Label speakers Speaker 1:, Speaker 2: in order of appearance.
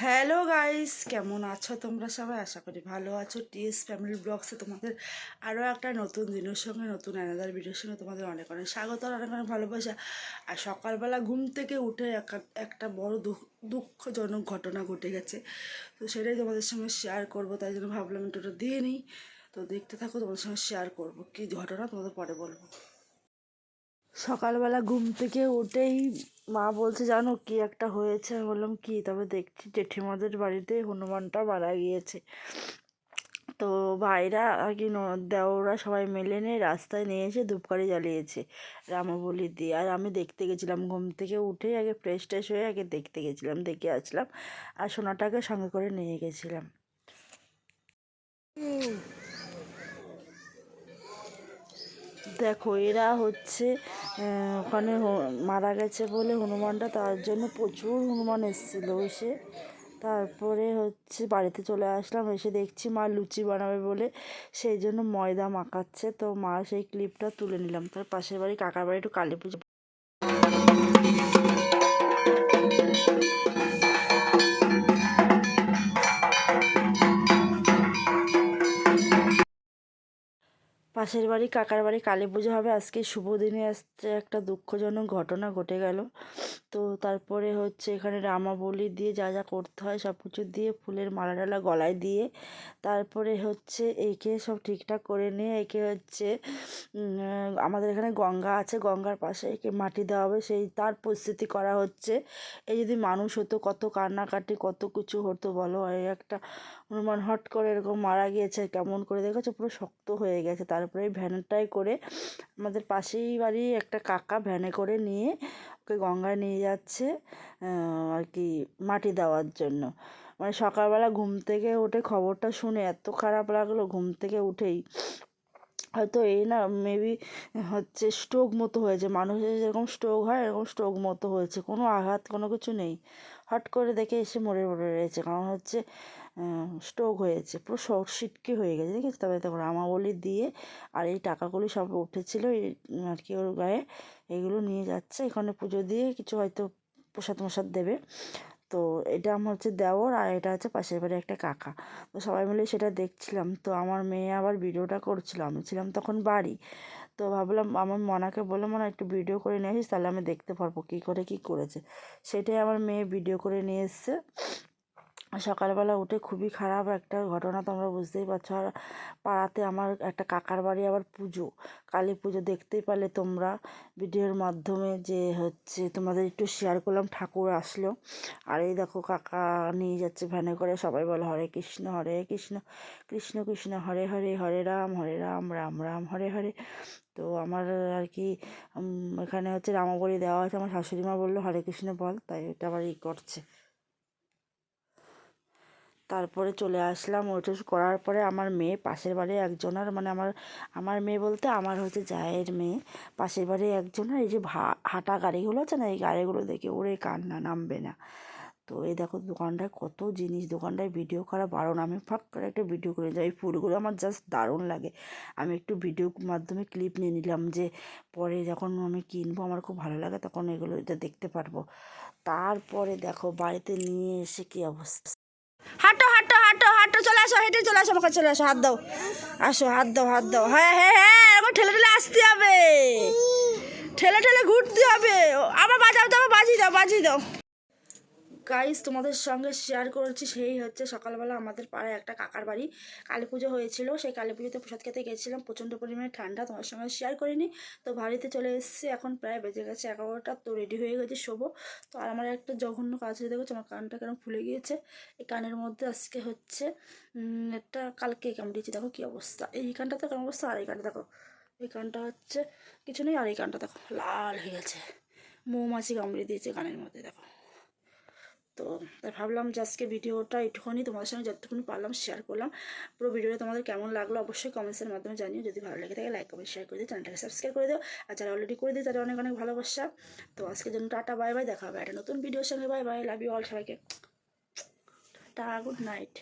Speaker 1: Hello guys, কেমন আছো তোমরা সবাই? আশা করি ভালো আছো। টিএস ফ্যামিলি ব্লগসে তোমাদের আরও একটা নতুন দিনের সঙ্গে নতুন অ্যানাদার ভিডিওর সঙ্গে তোমাদের অনেক অনেক স্বাগত আর অনেক অনেক ভালোবাসা। আর সকালবেলা ঘুম থেকে উঠে একটা বড় দুঃখজনক ঘটনা ঘটে গেছে, তো সেটাই তোমাদের সঙ্গে শেয়ার করবো। তাই জন্য ভাবলাম একটু দিয়ে নিই, তো দেখতে থাকো, তোমাদের সঙ্গে শেয়ার করবো কী ঘটনা তোমাদের পরে বলবো। সকালবেলা ঘুম থেকে উঠেই মা বলছে, জানো কি একটা হয়েছে? আমি বললাম কি? তবে দেখছি জেঠিমাদের বাড়িতে হনুমানটা মারা গিয়েছে। তো ভাইরা আর কি দেওরা সবাই মিলে নিয়ে রাস্তায় নিয়ে এসে ধূপকাঠি জ্বালিয়েছে রামাবলি দিয়ে। আর আমি দেখতে গেছিলাম, ঘুম থেকে উঠেই আগে ফ্রেশ ট্রেশ হয়ে আগে দেখতে গেছিলাম, দেখে আসলাম। আর সোনাটাকে সঙ্গে করে নিয়ে গেছিলাম। দেখো, এরা হচ্ছে ওখানে মারা গেছে বলে হনুমানটা, তার জন্য প্রচুর হনুমান এসেছিলো এসে। তারপরে হচ্ছে বাড়িতে চলে আসলাম, এসে দেখছি মা লুচি বানাবে বলে সেই জন্য ময়দা মাখাচ্ছে। তো মা সেই ক্লিপটা তুলে নিলাম। তার পাশের বাড়ি কাকার বাড়ি একটু কালী পুজো পাশের বাড়ি কাকার বাড়ি কালী পুজো হবে আজকে। শুভ দিনে আসছে একটা দুঃখজনক ঘটনা ঘটে গেল। তো তারপরে হচ্ছে এখানে রামাবলি দিয়ে যা যা করতে হয় সব কিছু দিয়ে ফুলের মালা টালা গলায় দিয়ে তারপরে হচ্ছে একে সব ঠিকঠাক করে নিয়ে একে হচ্ছে আমাদের এখানে গঙ্গা আছে, গঙ্গার পাশে একে মাটি দেওয়া হবে, সেই তার প্রস্তুতি করা হচ্ছে। এই যদি মানুষ হতো কত কান্নাকাটি কত কিছু হতো বলো। এই একটা হনুমান হট করে এরকম মারা গিয়েছে, কেমন করে দেখেছো পুরো শক্ত হয়ে গেছে। তারপরে ভ্যানটায় করে আমাদের পাশেই বাড়ি একটা কাকা ভ্যানে করে নিয়ে ওকে গঙ্গায় নিয়ে যাচ্ছে আর কি মাটি দেওয়ার জন্য। মানে সকালবেলা ঘুম থেকে উঠে খবরটা শুনে এত খারাপ লাগলো, ঘুম থেকে উঠেই। হয়তো এই না মেবি হচ্ছে স্ট্রোক মতো হয়েছে, মানুষের যেরকম স্ট্রোক হয় এরকম স্ট্রোক মতো হয়েছে, কোনো আঘাত কোনো কিছু নেই। হট করে দেখে এসে মরে মরে রয়েছে, কারণ হচ্ছে স্ট্রোক হয়েছে, পুরো শর্ট সিটকে হয়ে গেছে, ঠিক আছে। তবে দেখো রামাবলি দিয়ে আর এই টাকাগুলি সব উঠেছিল আর কি ওর গায়ে, এগুলো নিয়ে যাচ্ছে এখানে পুজো দিয়ে কিছু হয়তো প্রসাদ মশাদ দেবে। তো এটা আমার হচ্ছে দেওর আর এটা হচ্ছে পাশের বাড়ি একটা কাকা। তো সবাই মিলে সেটা দেখছিলাম। তো আমার মেয়ে আবার ভিডিওটা করছিল, আমি ছিলাম তখন বাড়ি। তো ভাবলাম আমার মনাকে বললাম, মনা একটু ভিডিও করে নিয়ে আসিস, তাহলে আমি দেখতে পারবো কী করে কী করেছে। সেটাই আমার মেয়ে ভিডিও করে নিয়ে এসছে। সকালবেলা উঠে খুবই খারাপ একটা ঘটনা, তোমরা বুঝতেই পারছো। আর পাড়াতে আমার একটা কাকার বাড়ি আবার পুজো, কালী পুজো, দেখতেই পারলে তোমরা ভিডিওর মাধ্যমে যে হচ্ছে তোমাদের একটু শেয়ার করলাম, ঠাকুর আসলো। আর এই দেখো কাকা নিয়ে যাচ্ছে ভ্যানে করে, সবাই বলে হরে কৃষ্ণ কৃষ্ণ কৃষ্ণ হরে হরে, হরে রাম রাম রাম হরে হরে। তো আমার আর কি এখানে হচ্ছে রামাবলি দেওয়া আছে, আমার শাশুড়ি মা বললো হরে কৃষ্ণ বল, তাই এটা আবার করছে। তারপরে চলে আসলাম, ওইটা করার পরে আমার মেয়ে পাশের বাড়ি একজনের, মানে আমার আমার মেয়ে বলতে আমার হচ্ছে জায়ের মেয়ে, পাশের বাড়ি একজনের এই যে হাঁটা গাড়িগুলো আছে না, এই গাড়িগুলো দেখে ওরে কান্না নামবে না। তো এই দেখো দোকানটায় কত জিনিস, দোকানটায় ভিডিও করা বারণ। আমি ফাঁক করে একটা ভিডিও করে যাই, ফুলগুলো আমার জাস্ট দারুণ লাগে। আমি একটু ভিডিও মাধ্যমে ক্লিপ নিয়ে নিলাম, যে পরে যখন আমি কিনবো আমার খুব ভালো লাগে তখন এগুলো এটা দেখতে পারবো। তারপরে দেখো বাড়িতে নিয়ে এসে কী অবস্থা। হাঁটো হাঁটো হাঁটো হাঁটো, চলে আসো, হেঁটে চলে আসো, আমার কাছে চলে আসো, হাত দাও, আসো, হাত দাও হাত দাও, হ্যাঁ হ্যাঁ হ্যাঁ, এরকম ঠেলে ঠেলে আসতে হবে, ঠেলে ঠেলে ঘুরতে হবে। আবার বাজাও দাও, বাজিয়ে দাও। গাইস, তোমাদের সঙ্গে শেয়ার করেছি, সেই হচ্ছে সকালবেলা আমাদের পাড়ায় একটা কাকার বাড়ি কালী পুজো হয়েছিল। সেই কালী পুজোতে প্রসাদ খেতে গেছিলাম, প্রচণ্ড পরিমাণে ঠান্ডা, তোমার সঙ্গে শেয়ার করিনি। তো বাড়িতে চলে এসেছি, এখন প্রায় বেজে গেছে 11টা। তো রেডি হয়ে গেছে শোবো। তো আর আমার একটা জঘন্য কাজ হয়ে দেখেছো, আমার কানটা কেন ফুলে গিয়েছে। এই কানের মধ্যে আজকে হচ্ছে একটা কালকে কামড়িয়েছি, দেখো কী অবস্থা। এই কানটাতে কেমন অবস্থা, আর এই কানটা দেখো, এই কানটা হচ্ছে কিছু নেই, আর এই কানটা দেখো লাল হয়ে গেছে, মৌমাছি কামড়ে দিয়েছে কানের মধ্যে দেখো। তো তাই ভাবলাম যে আজকে ভিডিওটা একটুখানি তোমাদের সঙ্গে যতটুকুনি পারলাম শেয়ার করলাম। পুরো ভিডিওটা তোমাদের কেমন লাগলো অবশ্যই কমেন্টসের মাধ্যমে জানিও। যদি ভালো লেগে থাকে লাইক কমেন্ট শেয়ার করে দিও, চ্যানেলটাকে সাবস্ক্রাইব করে দিও। আর যারা অলরেডি করে দিও তাদের অনেক অনেক ভালোবাসা। তো আজকের জন্য টাটা, বাই বাই, দেখা হবে একটা নতুন ভিডিওর সঙ্গে। Bye bye, love you all, সবাইকে টাটা, গুড নাইট।